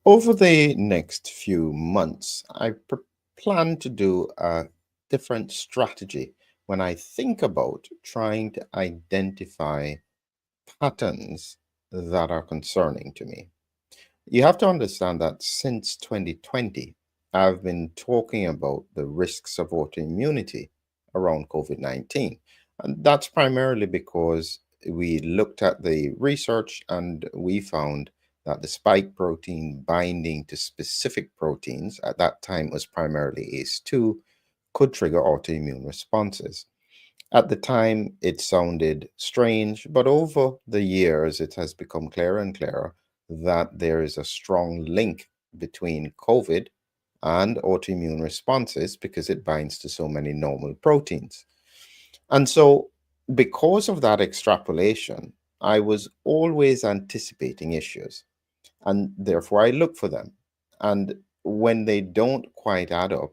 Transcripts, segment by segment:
Over the next few months, plan to do a different strategy when I think about trying to identify patterns that are concerning to me. You have to understand that since 2020, I've been talking about the risks of autoimmunity around COVID 19. And that's primarily because we looked at the research and we found that the spike protein binding to specific proteins, at that time was primarily ACE2, could trigger autoimmune responses. At the time, it sounded strange, but over the years, it has become clearer and clearer that there is a strong link between COVID and autoimmune responses because it binds to so many normal proteins. And so, because of that extrapolation, I was always anticipating issues, and therefore I look for them. And when they don't quite add up,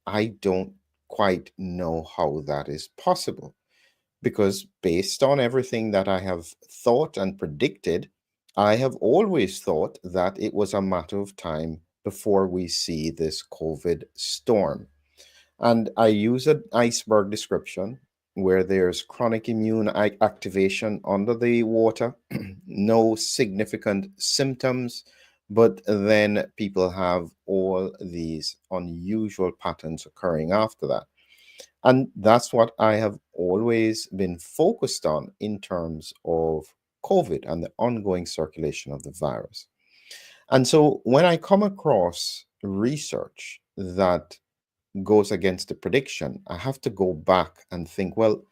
I don't quite know how that is possible because based on everything that I have thought and predicted, I have always thought that it was a matter of time before we see this COVID storm. And I use an iceberg description where there's chronic immune activation under the water, no significant symptoms, but then people have all these unusual patterns occurring after that. And that's what I have always been focused on in terms of COVID and the ongoing circulation of the virus. And so when I come across research that goes against the prediction, I have to go back and think, well,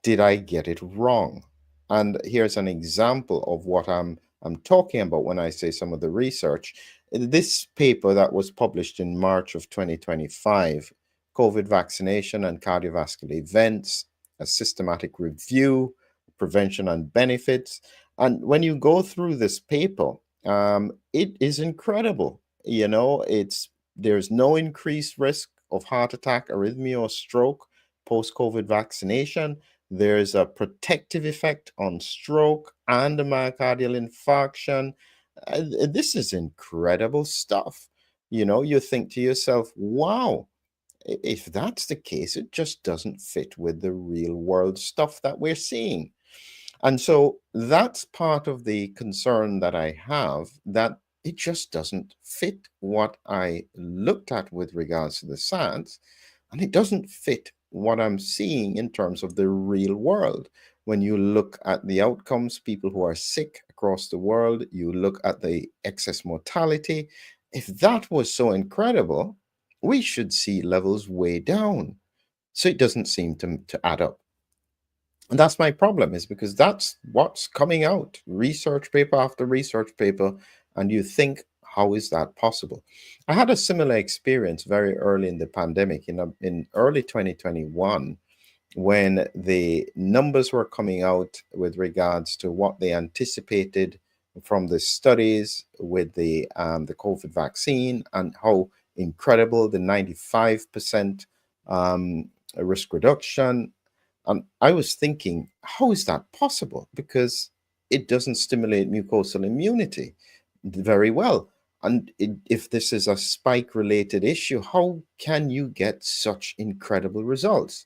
did I get it wrong? And here's an example of what I'm talking about when I say some of the research. This paper that was published in March of 2025, COVID vaccination and cardiovascular events, a systematic review, prevention and benefits. And when you go through this paper, it is incredible. There's no increased risk of heart attack, arrhythmia, or stroke post COVID vaccination. There's a protective effect on stroke and myocardial infarction. This is incredible stuff. You think to yourself, wow, if that's the case, it just doesn't fit with the real world stuff that we're seeing. And so that's part of the concern that I have, that it just doesn't fit what I looked at with regards to the science, and it doesn't fit what I'm seeing in terms of the real world. When you look at the outcomes, people who are sick across the world, you look at the excess mortality. If that was so incredible, we should see levels way down. So it doesn't seem to add up. And that's my problem, is because that's what's coming out, research paper after research paper. And you think, how is that possible? I had a similar experience very early in the pandemic, in early 2021, when the numbers were coming out with regards to what they anticipated from the studies with the COVID vaccine, and how incredible the 95% risk reduction. I was thinking, how is that possible? Because it doesn't stimulate mucosal immunity very well. And if this is a spike related issue, how can you get such incredible results?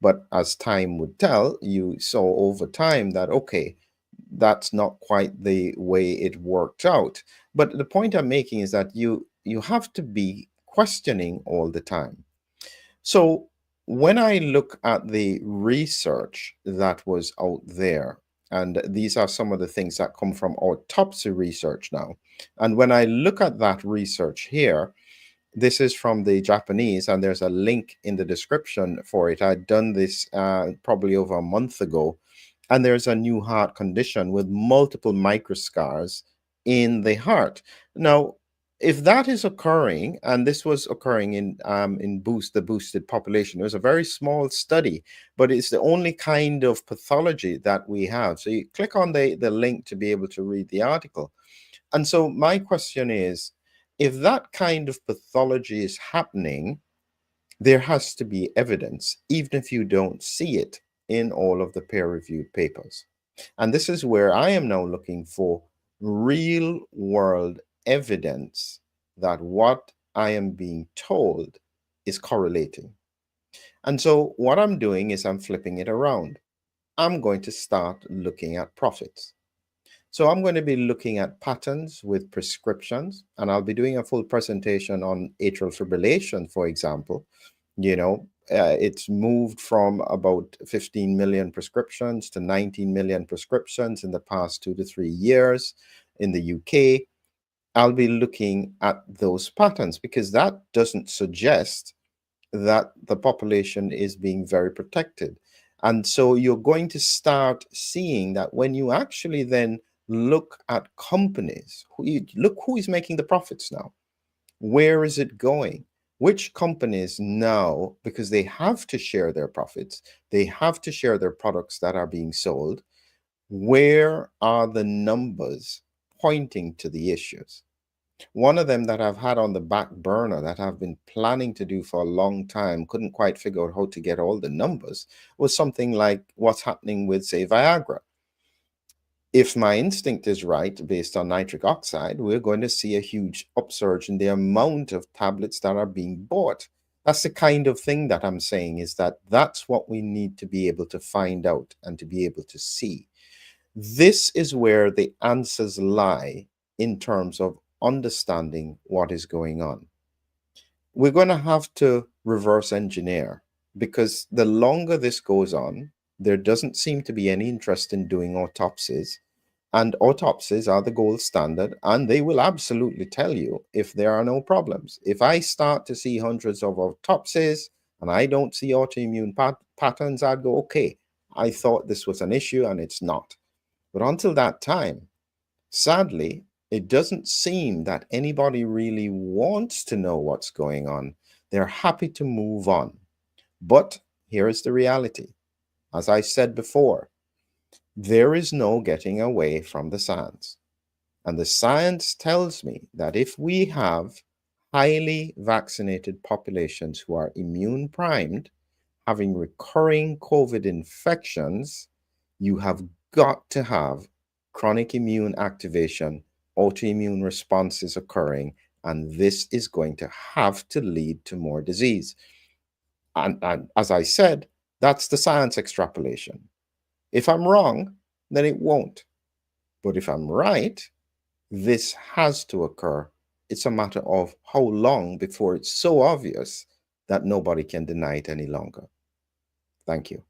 But as time would tell, you saw over time that, okay, that's not quite the way it worked out. But the point I'm making is that you have to be questioning all the time. So when I look at the research that was out there, and these are some of the things that come from autopsy research now. And when I look at that research here, this is from the Japanese, and there's a link in the description for it. I'd done this probably over a month ago, and there's a new heart condition with multiple microscars in the heart. Now, if that is occurring, and this was occurring in the boosted population, it was a very small study, but it's the only kind of pathology that we have. So you click on the link to be able to read the article. And so my question is, if that kind of pathology is happening, there has to be evidence, even if you don't see it in all of the peer-reviewed papers. And this is where I am now looking for real world evidence that what I am being told is correlating. And so what I'm doing is I'm flipping it around. I'm going to start looking at profits. So I'm going to be looking at patterns with prescriptions, and I'll be doing a full presentation on atrial fibrillation, for example. It's moved from about 15 million prescriptions to 19 million prescriptions in the past 2 to 3 years in the UK. I'll be looking at those patterns because that doesn't suggest that the population is being very protected. And so you're going to start seeing that when you actually then look at companies, look who is making the profits now. Where is it going? Which companies now, because they have to share their profits, they have to share their products that are being sold, where are the numbers pointing to the issues? One of them that I've had on the back burner that I've been planning to do for a long time, couldn't quite figure out how to get all the numbers, was something like what's happening with, say, Viagra. If my instinct is right, based on nitric oxide, we're going to see a huge upsurge in the amount of tablets that are being bought. That's the kind of thing that I'm saying, is that that's what we need to be able to find out and to be able to see. This is where the answers lie in terms of understanding what is going on. We're going to have to reverse engineer, because the longer this goes on, there doesn't seem to be any interest in doing autopsies. And autopsies are the gold standard, and they will absolutely tell you if there are no problems. If I start to see hundreds of autopsies and I don't see autoimmune patterns, I'd go, okay, I thought this was an issue and it's not. But until that time, sadly, it doesn't seem that anybody really wants to know what's going on. They're happy to move on. But here is the reality. As I said before, there is no getting away from the science. And the science tells me that if we have highly vaccinated populations who are immune primed, having recurring COVID infections, you have got to have chronic immune activation, autoimmune responses occurring, and this is going to have to lead to more disease. And as I said, that's the science extrapolation. If I'm wrong, then it won't. But if I'm right, this has to occur. It's a matter of how long before it's so obvious that nobody can deny it any longer. Thank you.